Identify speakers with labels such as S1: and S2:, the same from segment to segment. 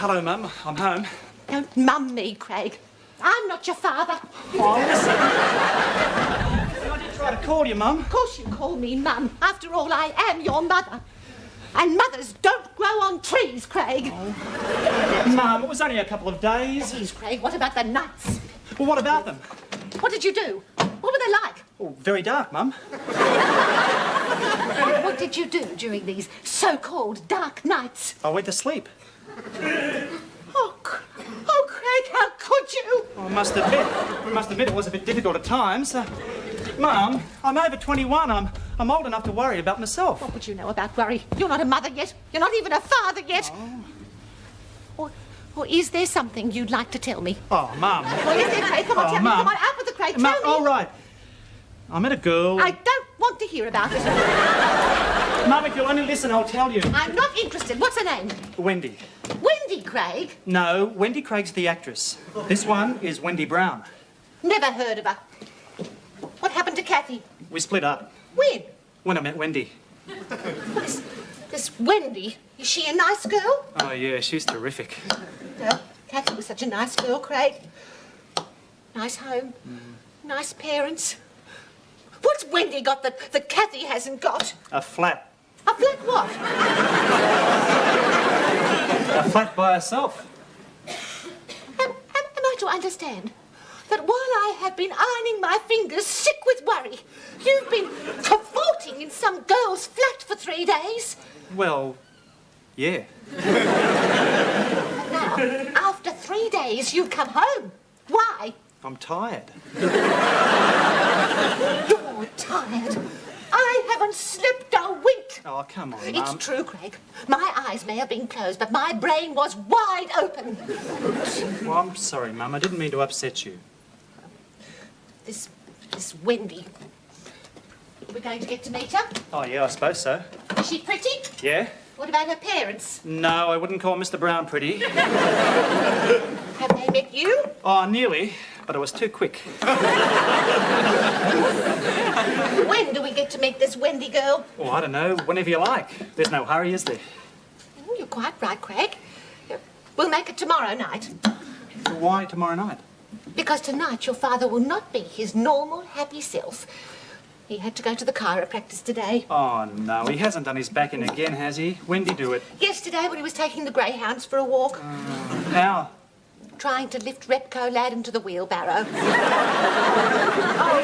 S1: hello, Mum. I'm home.
S2: Don't mum me, Craig. I'm not your father.
S1: Oh, listen. I did try to call you, Mum.
S2: Of course you call me mum. After all, I am your mother. And mothers don't grow on trees, Craig.
S1: Oh. Mum, it was only a couple of days.
S2: Please, Craig, what about the nights?
S1: Well, what about them?
S2: What did you do? What were they like?
S1: Oh, very dark, Mum.
S2: What did you do during these so-called dark nights?
S1: I went to sleep.
S2: Oh, Craig, how could you?
S1: I must admit it was a bit difficult at times. Mum, I'm over 21. I'm old enough to worry about myself.
S2: What would you know about worry? You're not a mother yet. You're not even a father yet.
S1: Oh.
S2: Or is there something you'd like to tell me?
S1: Oh, Mum.
S2: Well, is there, Craig? Come on, tell me. Come on, out with the Craig.
S1: Mum,
S2: Tell me.
S1: all right. I met a girl.
S2: I don't want to hear about it.
S1: Mum, if you'll only listen, I'll tell you.
S2: I'm not interested. What's her name?
S1: Wendy.
S2: Wendy Craig?
S1: No, Wendy Craig's the actress. This one is Wendy Brown.
S2: Never heard of her. What happened to Kathy?
S1: We split up.
S2: When?
S1: When I met Wendy.
S2: This Wendy, is she a nice girl?
S1: Oh, yeah, she's terrific.
S2: Well, Kathy was such a nice girl, Craig. Nice home. Nice parents. What's Wendy got that Kathy hasn't got?
S1: A flat.
S2: A flat what?
S1: A flat by herself.
S2: Am I to understand that while I have been ironing my fingers sick with worry, you've been cavorting in some girl's flat for 3 days?
S1: Well, yeah.
S2: Now, after 3 days, you come home. Why?
S1: I'm tired.
S2: You're tired. I haven't slept a wink.
S1: Oh, come on, Mum.
S2: It's true, Craig. My eyes may have been closed, but my brain was wide open.
S1: Well, I'm sorry, Mum. I didn't mean to upset you.
S2: This Wendy. We're going to get to meet her.
S1: Oh, yeah, I suppose so.
S2: Is she pretty?
S1: Yeah?
S2: What about her parents?
S1: No, I wouldn't call Mr. Brown pretty.
S2: Have they met you?
S1: Oh, nearly, but it was too quick.
S2: When do we get to meet this Wendy girl?
S1: Oh, I don't know. Whenever you like. There's no hurry, is there?
S2: Oh, you're quite right, Craig. We'll make it tomorrow night.
S1: Why tomorrow night?
S2: Because tonight your father will not be his normal, happy self. He had to go to the chiropractor's today.
S1: Oh, no. He hasn't done his back in again, has he? When did he do it?
S2: Yesterday when he was taking the greyhounds for a walk.
S1: How?
S2: Trying to lift Repco lad into the wheelbarrow. Oh,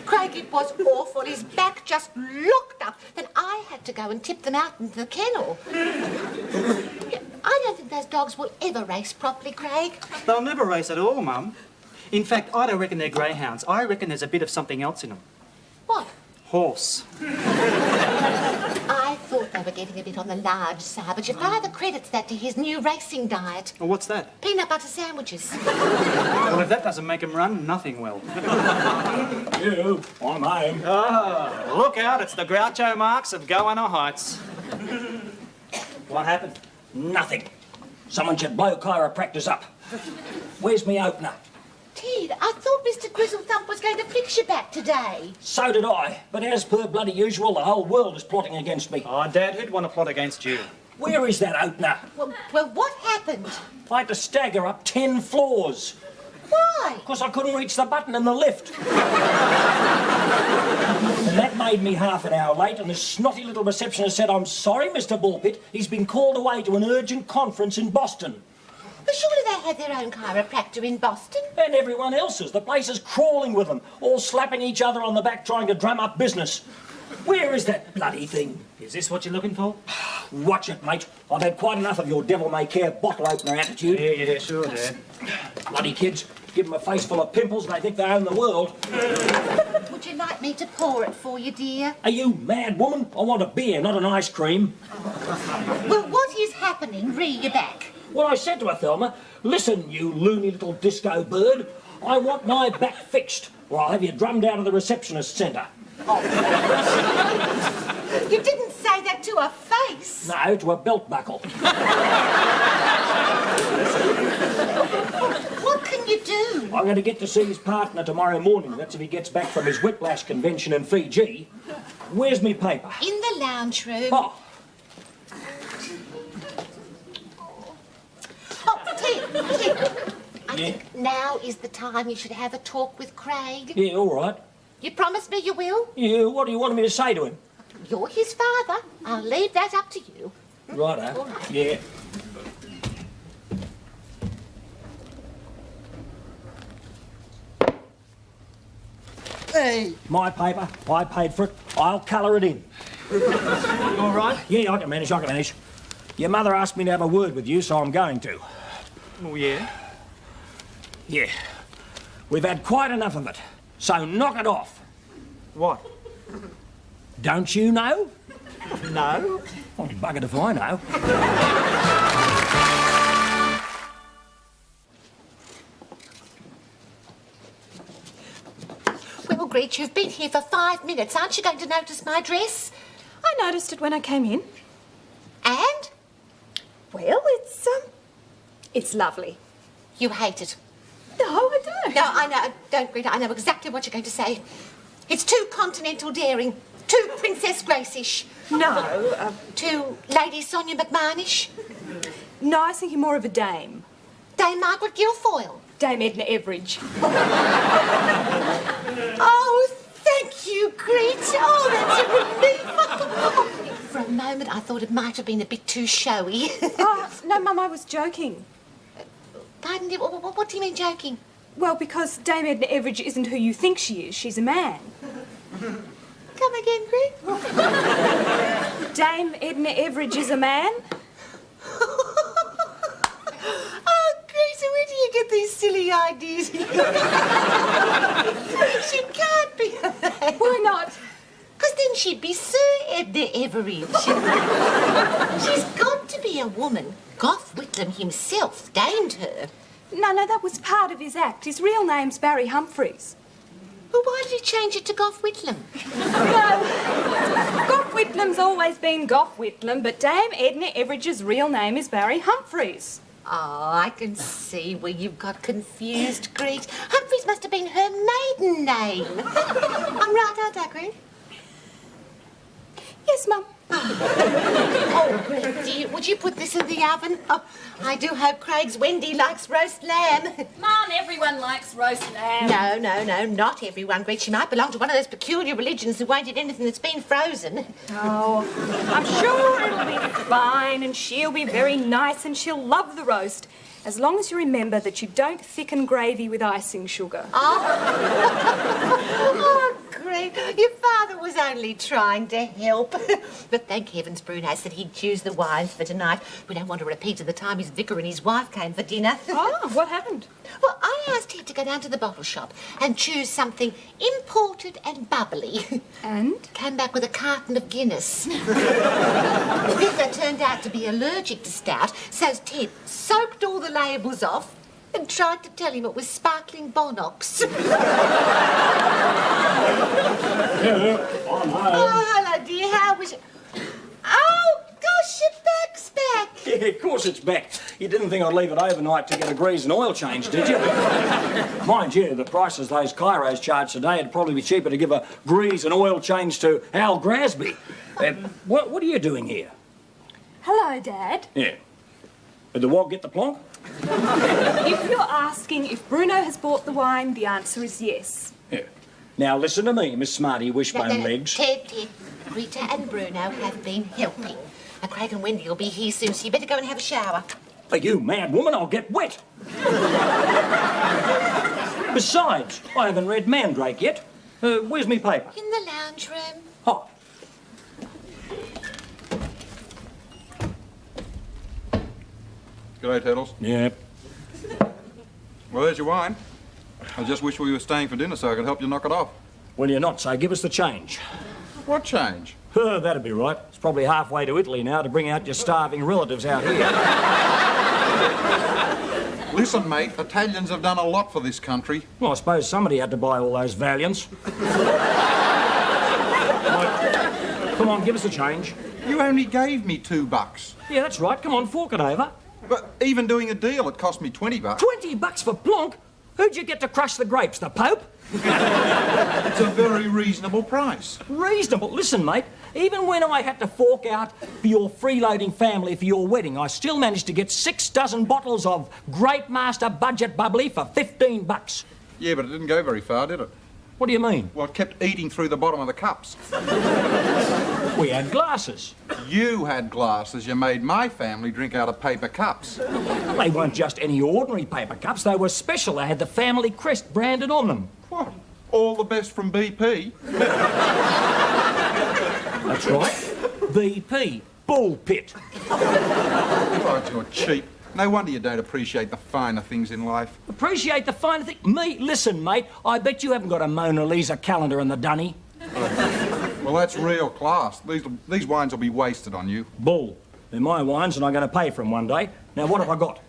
S2: Craig, it was awful. His back just locked up. Then I had to go and tip them out into the kennel. I don't think those dogs will ever race properly, Craig.
S1: They'll never race at all, Mum. In fact, I don't reckon they're greyhounds. I reckon there's a bit of something else in them.
S2: What?
S1: Horse.
S2: I thought they were getting a bit on the large side, but your father credits that to his new racing diet.
S1: Well, what's that?
S2: Peanut butter sandwiches.
S1: Well, if that doesn't make them run, nothing will.
S3: You, I'm home.
S1: Oh, look out. It's the Groucho Marx of Goanna Heights. What happened?
S3: Nothing. Someone should blow chiropractors up. Where's me opener?
S2: Ted, I thought Mr. Grizzlethump was going to fix your back today.
S3: So did I, but as per bloody usual, the whole world is plotting against me.
S1: Oh, Dad, who'd want to plot against you?
S3: Where is that opener?
S2: Well, what happened?
S3: I had to stagger up 10 floors.
S2: Why?
S3: Because I couldn't reach the button in the lift. And that made me half an hour late, and the snotty little receptionist said, "I'm sorry, Mr. Bullpit, he's been called away to an urgent conference in Boston."
S2: But surely they had their own chiropractor in Boston.
S3: And everyone else's. The place is crawling with them, all slapping each other on the back trying to drum up business. Where is that bloody thing?
S1: Is this what you're looking for?
S3: Watch it, mate. I've had quite enough of your devil-may-care bottle opener attitude.
S1: Yeah, sure, Dad.
S3: Bloody kids. Give them a face full of pimples and they think they own the world.
S2: Would you like me to pour it for you, dear?
S3: Are you mad, woman? I want a beer, not an ice cream.
S2: Well, what is happening? Re your back.
S3: Well, I said to her, Thelma, listen, you loony little disco bird, I want my back fixed, or I'll have you drummed out of the receptionist centre.
S2: Oh. You didn't say that to her face.
S3: No, to a belt buckle.
S2: What can you do?
S3: I'm going to get to see his partner tomorrow morning. That's if he gets back from his whiplash convention in Fiji. Where's me paper?
S2: In the lounge room.
S3: Oh.
S2: Ted, I think now is the time you should have a talk with Craig.
S3: Yeah, all right.
S2: You promise me you will?
S3: Yeah, what do you want me to say to him?
S2: You're his father. I'll leave that up to you.
S3: Righto.
S2: All right.
S3: Yeah.
S1: Hey.
S3: My paper. I paid for it. I'll colour it in.
S1: All right?
S3: Yeah, I can manage. Your mother asked me to have a word with you, so I'm going to.
S1: Oh, yeah?
S3: Yeah. We've had quite enough of it. So knock it off.
S1: What?
S3: Don't you know?
S1: No?
S3: I'm buggered if I know.
S2: Well, Gretch, you've been here for 5 minutes. Aren't you going to notice my dress?
S4: I noticed it when I came in.
S2: And?
S4: Well, it's lovely.
S2: You hate it.
S4: No, I don't.
S2: No, I know. Don't, Greta. I know exactly what you're going to say. It's too continental daring. Too Princess Grace-ish.
S4: No,
S2: Too Lady Sonia McMahon-ish.
S4: no, I was thinking more of a dame.
S2: Dame Margaret Guilfoyle.
S4: Dame Edna Everidge.
S2: Oh, thank you, Gretch. Oh, that's a relief. For a moment, I thought it might have been a bit too showy.
S4: Oh, no, Mum, I was joking.
S2: Pardon? What do you mean joking?
S4: Well, because Dame Edna Everidge isn't who you think she is. She's a man.
S2: Come again, Gretch?
S4: Dame Edna Everidge is a man?
S2: Oh, Grace, where do you get these silly ideas? She can't be a man.
S4: Why not?
S2: Because then she'd be Sir Edna Everidge. She's got to be a woman. Gough Whitlam himself damed her.
S4: No, that was part of his act. His real name's Barry Humphries.
S2: Well, why did he change it to Gough Whitlam?
S4: No, Gough Whitlam's always been Gough Whitlam, but Dame Edna Everidge's real name is Barry Humphries.
S2: Oh, I can see where you've got confused, Gretch. Humphries must have been her maiden name. I'm right, aren't I, Gretch?
S4: Yes, Mum.
S2: Oh, Gretch, would you put this in the oven? Oh, I do hope Craig's Wendy likes roast lamb.
S4: Mum, everyone likes roast lamb.
S2: No, not everyone, Gretch. She might belong to one of those peculiar religions who won't eat anything that's been frozen.
S4: Oh, I'm sure it'll be fine and she'll be very nice and she'll love the roast. As long as you remember that you don't thicken gravy with icing sugar.
S2: Oh, Gretch, your father was only trying to help. But thank heavens Bruno said he'd choose the wines for tonight. We don't want a repeat of the time his vicar and his wife came for dinner.
S4: Oh, what happened?
S2: Well, I asked him to go down to the bottle shop and choose something imported and bubbly.
S4: And?
S2: Came back with a carton of Guinness. The vicar turned out to be allergic to stout, so Ted soaked all the labels off and tried to tell him it was sparkling Bonox. Oh, hello, dear. How was it? Oh, gosh, your back's back.
S3: Yeah, of course it's back. You didn't think I'd leave it overnight to get a grease and oil change, did you? Mind you, the prices those Kairos charge today, it'd probably be cheaper to give a grease and oil change to Al Grasby. What are you doing here?
S4: Hello, Dad.
S3: Yeah. Did the wog get the plonk?
S4: If you're asking if Bruno has bought the wine, the answer is yes.
S3: Yeah. Now listen to me, Miss Smarty Wishbone Legs.
S2: Ted, Rita and Bruno have been helping. And Craig and Wendy will be here soon, so you better go and have a shower.
S3: Are you mad woman? I'll get wet. Besides, I haven't read Mandrake yet. Where's me paper?
S2: In the lounge room.
S3: Oh.
S5: G'day, Teddles.
S3: Yeah.
S5: Well, there's your wine. I just wish we were staying for dinner so I could help you knock it off.
S3: Well, you're not, so give us the change.
S5: What change?
S3: That'd be right. It's probably halfway to Italy now to bring out your starving relatives out here.
S5: Listen, mate, Italians have done a lot for this country.
S3: Well, I suppose somebody had to buy all those Valiants. Right. Come on, give us the change.
S5: You only gave me $2.
S3: Yeah, that's right. Come on, fork it over.
S5: But even doing a deal, it cost me $20.
S3: $20 for plonk? Who'd you get to crush the grapes, the Pope?
S5: It's a very reasonable price.
S3: Reasonable. Listen, mate, Even when I had to fork out for your freeloading family for your wedding, I still managed to get 6 dozen bottles of Great Master Budget Bubbly for $15.
S5: Yeah, but it didn't go very far, did it?
S3: What do you mean?
S5: Well, it kept eating through the bottom of the cups.
S3: We had glasses.
S5: You had glasses. You made my family drink out of paper cups.
S3: They weren't just any ordinary paper cups. They were special. They had the family crest branded on them.
S5: What? All the best from BP?
S3: That's right. BP. Bull pit.
S5: Oh, you're cheap. No wonder you don't appreciate the finer things in life.
S3: Appreciate the finer thing. Me? Listen, mate, I bet you haven't got a Mona Lisa calendar in the dunny.
S5: Well, that's real class. These wines will be wasted on you.
S3: Bull. They're my wines and I'm going to pay for them one day. Now, what have I got?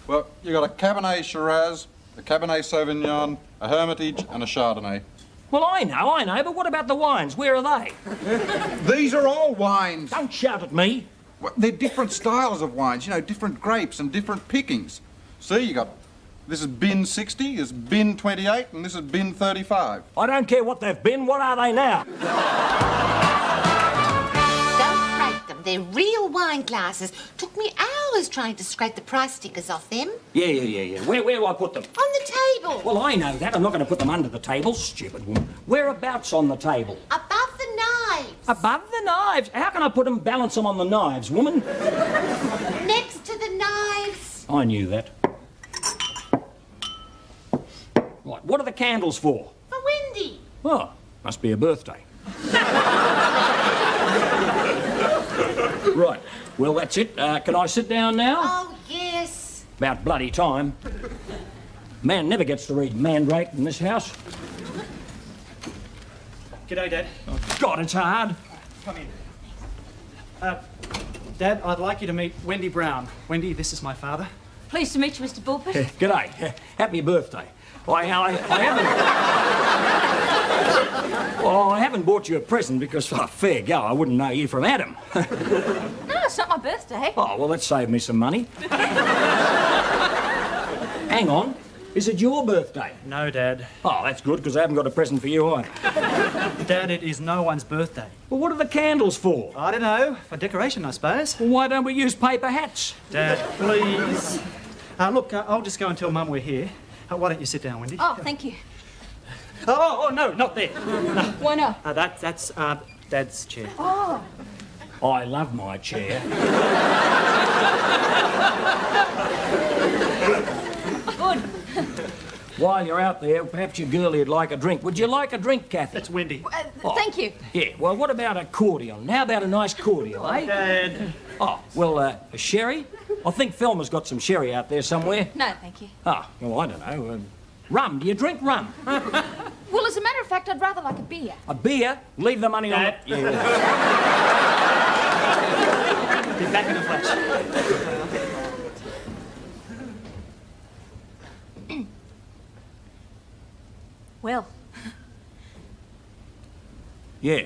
S5: Well, you got a Cabernet Shiraz, a Cabernet Sauvignon, a Hermitage, and a Chardonnay.
S3: Well, I know, but what about the wines? Where are they?
S5: These are all wines.
S3: Don't shout at me.
S5: Well, they're different styles of wines, you know, different grapes and different pickings. See, you got, this is bin 60, this is bin 28, and this is bin 35.
S3: I don't care what they've been. What are they now?
S2: Don't break them. They're real wine glasses. Took me hours trying to scrape the price stickers off them.
S3: Yeah. Where do I put them?
S2: On the table.
S3: Well, I know that. I'm not going to put them under the table, stupid woman. Whereabouts on the table?
S2: Above the knives.
S3: Above the knives? How can I put them, balance them on the knives, woman?
S2: Next to the knives.
S3: I knew that. Right, what are the candles for?
S2: For Wendy.
S3: Oh, must be a birthday. Right, well, that's it. Can I sit down now?
S2: Oh, yes.
S3: About bloody time. Man never gets to read Mandrake in this house.
S1: G'day, Dad.
S3: Oh, God, it's hard.
S1: Come in. Dad, I'd like you to meet Wendy Brown. Wendy, this is my father.
S4: Pleased to meet you, Mr. Bulpit.
S3: G'day. Happy birthday. I haven't... Well, I haven't bought you a present because, fair go, I wouldn't know you from Adam.
S4: No, it's not my birthday.
S3: Oh, well, that saved me some money. Hang on. Is it your birthday?
S1: No, Dad.
S3: Oh, that's good, because I haven't got a present for you either.
S1: Dad, it is no one's birthday.
S3: Well, what are the candles for?
S1: I don't know. For decoration, I suppose.
S3: Well, why don't we use paper hats?
S1: Dad, please. Look, I'll just go and tell Mum we're here. Why don't you sit down, Wendy?
S4: Oh, thank you.
S1: Oh, no, not there. No.
S4: Why not?
S1: That's Dad's chair.
S4: Oh.
S3: I love my chair.
S4: Good.
S3: While you're out there, perhaps your girlie'd like a drink. Would you like a drink, Kathy?
S1: That's Wendy.
S4: Thank you.
S3: Yeah, well, what about a cordial? How about a nice cordial, eh?
S1: Dad.
S3: Oh, well, a sherry? I think Thelma's got some sherry out there somewhere.
S4: No, thank you.
S3: Oh, well, I don't know. Rum. Do you drink rum?
S4: Well, as a matter of fact, I'd rather like a beer.
S3: A beer? Leave the money on it.
S1: Dad.
S3: Yeah.
S1: Be back in a flash.
S4: Well,
S3: Yeah.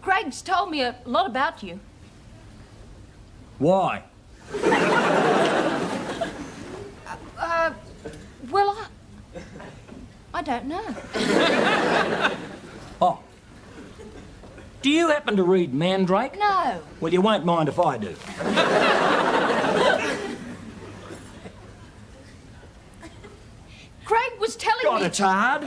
S4: Craig's told me a lot about you.
S3: Why?
S4: Well, I don't know.
S3: Oh. Do you happen to read Mandrake?
S4: No.
S3: Well, you won't mind if I do.
S4: Craig was telling
S3: God,
S4: me...
S3: it's hard.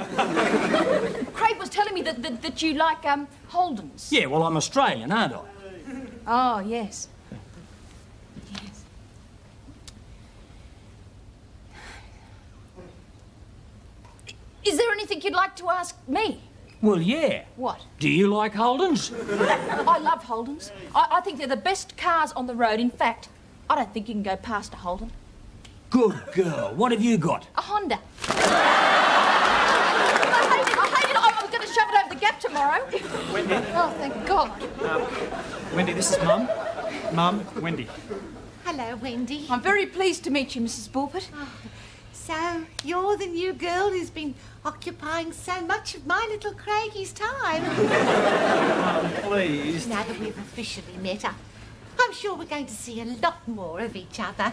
S4: Craig was telling me that you like, Holdens.
S3: Yeah, well, I'm Australian, aren't I?
S4: Oh, yes. Yes. Is there anything you'd like to ask me?
S3: Well, yeah.
S4: What?
S3: Do you like Holdens?
S4: I love Holdens. I think they're the best cars on the road. In fact, I don't think you can go past a Holden.
S3: Good girl. What have you got?
S4: A Honda. I hate it. I was going to shove it over the gap tomorrow.
S1: Wendy.
S4: Oh, thank God.
S1: Wendy, this is Mum. Mum, Wendy.
S2: Hello, Wendy.
S4: I'm very pleased to meet you, Mrs. Bulpit.
S2: So, you're the new girl who's been occupying so much of my little Craigie's time.
S1: Please.
S2: Now that we've officially met, I'm sure we're going to see a lot more of each other.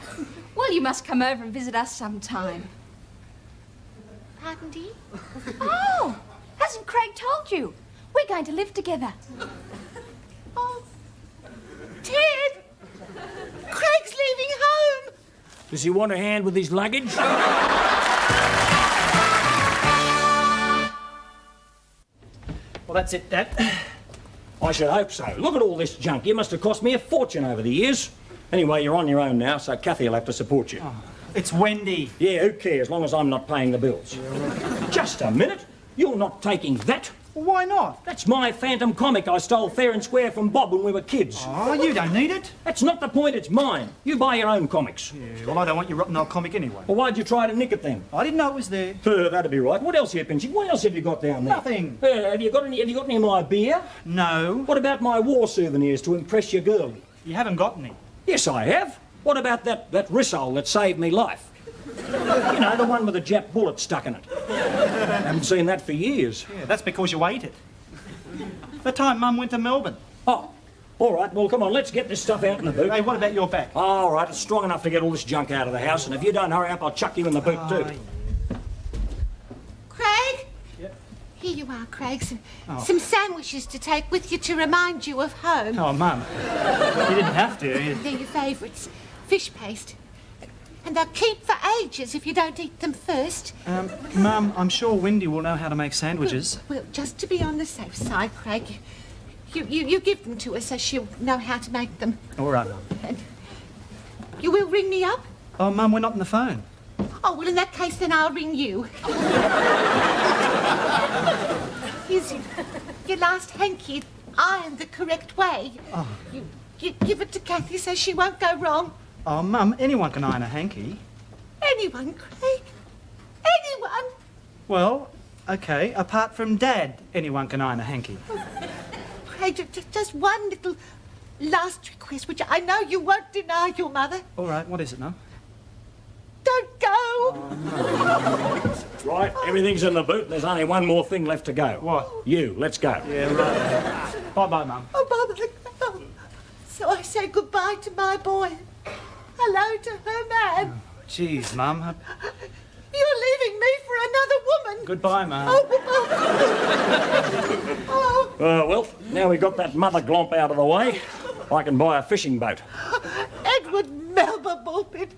S6: Well, you must come over and visit us sometime.
S2: Pardon, dear?
S6: Oh, hasn't Craig told you? We're going to live together.
S2: Oh, Ted! Craig's leaving home!
S3: Does he want a hand with his luggage?
S1: Well, that's it, Dad.
S3: I should hope so. Look at all this junk. You must have cost me a fortune over the years. Anyway, you're on your own now, so Kathy will have to support you.
S1: Oh, it's Wendy.
S3: Yeah, who cares, as long as I'm not paying the bills. Just a minute. You're not taking that.
S1: Why not?
S3: That's my Phantom comic I stole fair and square from Bob when we were kids.
S1: Oh, you don't need it.
S3: That's not the point, it's mine. You buy your own comics.
S1: Yeah, well, I don't want your rotten old comic anyway.
S3: Well, why'd you try to nick it then?
S1: I didn't know it was there.
S3: That'd be right. What else here, Pinchy? What else have you got down there?
S1: Nothing.
S3: Have you got any of my beer?
S1: No.
S3: What about my war souvenirs to impress your girlie?
S1: You haven't got any.
S3: Yes, I have. What about that rissole that saved me life? You know, the one with a Jap bullet stuck in it. Haven't seen that for years.
S1: Yeah, that's because you ate it. The time Mum went to Melbourne.
S3: Oh, all right. Well, come on, let's get this stuff out in the boot.
S1: Hey, what about your back?
S3: All right, it's strong enough to get all this junk out of the house, and if you don't hurry up, I'll chuck you in the boot too.
S2: Craig?
S1: Yep.
S2: Here you are, Craig. Some sandwiches to take with you to remind you of home.
S1: Oh, Mum. You didn't have to.
S2: They're your favourites. Fish paste. And they'll keep for ages if you don't eat them first.
S1: Mum, I'm sure Wendy will know how to make sandwiches.
S2: Well, just to be on the safe side, Craig, you give them to her so she'll know how to make them.
S1: All right, Mum.
S2: And you will ring me up?
S1: Oh, Mum, we're not on the phone.
S2: Oh, well, in that case, then I'll ring you. Here's your last hanky, ironed the correct way.
S1: Oh.
S2: You give it to Kathy so she won't go wrong.
S1: Oh, Mum, anyone can iron a hanky.
S2: Anyone, Craig. Anyone.
S1: Well, OK, apart from Dad, anyone can iron a hanky.
S2: Craig, just one little last request, which I know you won't deny your mother.
S1: All right, what is it, Mum?
S2: Don't go.
S3: Right, everything's in the boot, and there's only one more thing left to go.
S1: What?
S3: You, let's go.
S1: Yeah, right. Bye-bye, Mum.
S2: Oh, Barbara. Oh. So I say goodbye to my boy. Hello to her man.
S1: Jeez, Mum.
S2: You're leaving me for another woman.
S1: Goodbye, Mum.
S2: Oh.
S3: Well, now we've got that mother glomp out of the way, I can buy a fishing boat.
S2: Edward Melba Bulpit.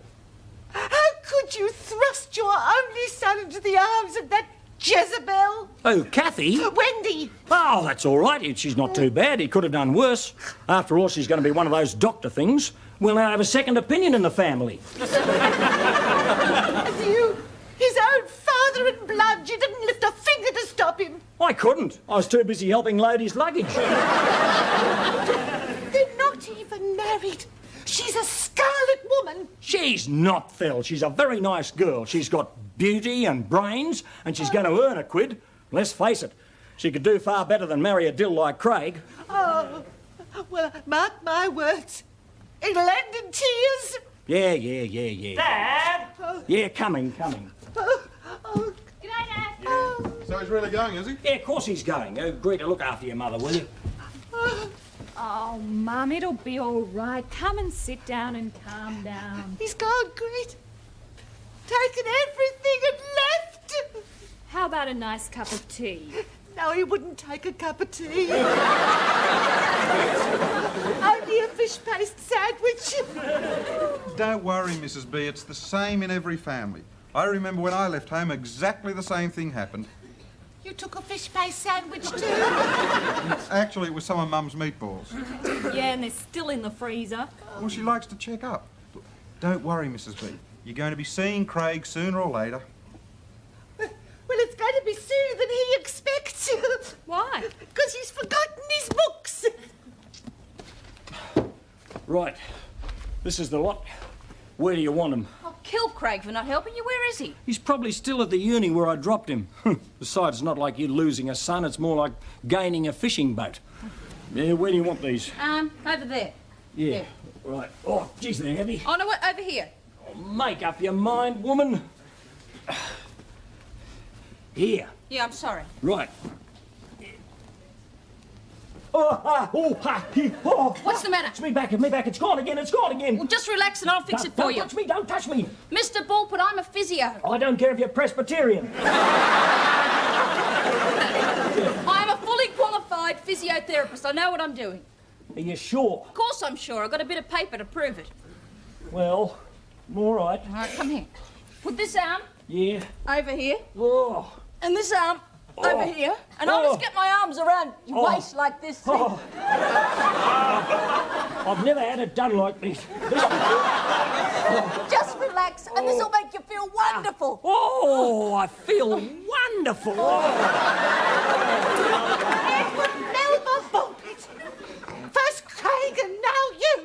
S2: How could you thrust your only son into the arms of that Jezebel?
S3: Oh, Kathy?
S2: Wendy.
S3: Oh, that's all right. She's not too bad. He could have done worse. After all, she's going to be one of those doctor things. We'll now have a second opinion in the family.
S2: And you, his own father in blood, you didn't lift a finger to stop him.
S3: I couldn't. I was too busy helping load his luggage.
S2: They're not even married. She's a scarlet woman.
S3: She's not, Phil. She's a very nice girl. She's got beauty and brains, and she's going to earn a quid. Let's face it, she could do far better than marry a dill like Craig.
S2: Oh, well, mark my words. It'll end in tears.
S3: Yeah.
S1: Dad!
S3: Yeah, coming.
S2: Oh.
S6: G'day, Dad.
S2: Oh.
S5: So he's really going, is he?
S3: Yeah, of course he's going. Agree to look after your mother, will you?
S4: Oh, Mum, it'll be all right. Come and sit down and calm down.
S2: He's gone, great. Taken everything and left.
S4: How about a nice cup of tea?
S2: No, he wouldn't take a cup of tea. Only a fish paste sandwich.
S5: Don't worry, Mrs. B. It's the same in every family. I remember when I left home, exactly the same thing happened.
S2: You took a fish paste sandwich too?
S5: Actually, it was some of Mum's meatballs.
S4: Yeah, and they're still in the freezer.
S5: Well, she likes to check up. Look, don't worry, Mrs. B. You're going to be seeing Craig sooner or later.
S2: Well, it's going to be sooner than he expects.
S4: Why?
S2: Because he's forgotten his books.
S3: Right. This is the lot. Where do you want him?
S6: I'll kill Craig for not helping you. Where is he?
S3: He's probably still at the uni where I dropped him. Besides, it's not like you losing a son, it's more like gaining a fishing boat. Yeah, where do you want these?
S6: Over there.
S3: Yeah, right. Oh, geez, they're heavy.
S6: Oh, no, what? Over here.
S3: Make up your mind, woman. Here.
S6: Yeah, I'm sorry.
S3: Right.
S7: What's the matter?
S3: It's me back, it's gone again,
S7: Well, just relax and I'll fix it for you.
S3: Don't touch me.
S7: Mr. Bullput, I'm a physio.
S3: I don't care if you're Presbyterian.
S7: I'm a fully qualified physiotherapist. I know what I'm doing.
S3: Are you sure?
S7: Of course I'm sure. I've got a bit of paper to prove it.
S3: Well, all right.
S7: All right, come here. Put this arm
S3: Yeah.
S7: over here
S3: Oh.
S7: and this arm over here. And I'll just get my arms around your waist like this. See?
S3: I've never had it done like this.
S7: Just relax and this will make you feel wonderful.
S3: Oh, I feel wonderful.
S2: Edward Melba Bullpit. First Craig and now you.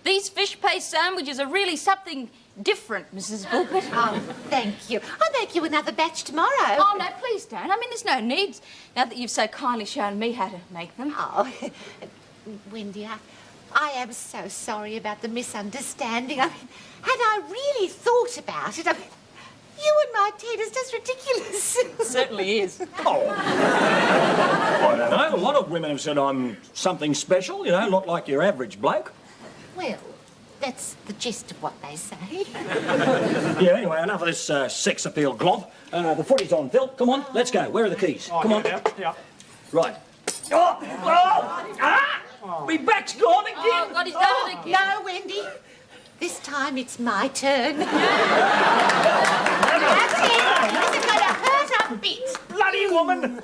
S7: These fish paste sandwiches are really something different, Mrs. Bullpit.
S2: Oh, thank you. I'll make you another batch tomorrow.
S7: Oh, no, please don't. I mean, there's no need, now that you've so kindly shown me how to make them.
S2: Oh, Wendy, I am so sorry about the misunderstanding. I mean, had I really thought about it, I mean, you and my Ted is just ridiculous.
S7: Certainly is.
S3: Oh. I don't know. A lot of women have said I'm something special, you know, not like your average bloke.
S2: Well, that's the gist of what they say.
S3: Yeah, anyway, enough of this sex appeal glomp. The footy's on, Phil. Come on, let's go. Where are the keys? Come on.
S1: Yeah.
S3: Right. My back's gone again.
S7: Oh, God, he's done it again.
S2: No, Wendy. This time it's my turn. That's it. This is going to hurt a bit.
S3: Bloody woman.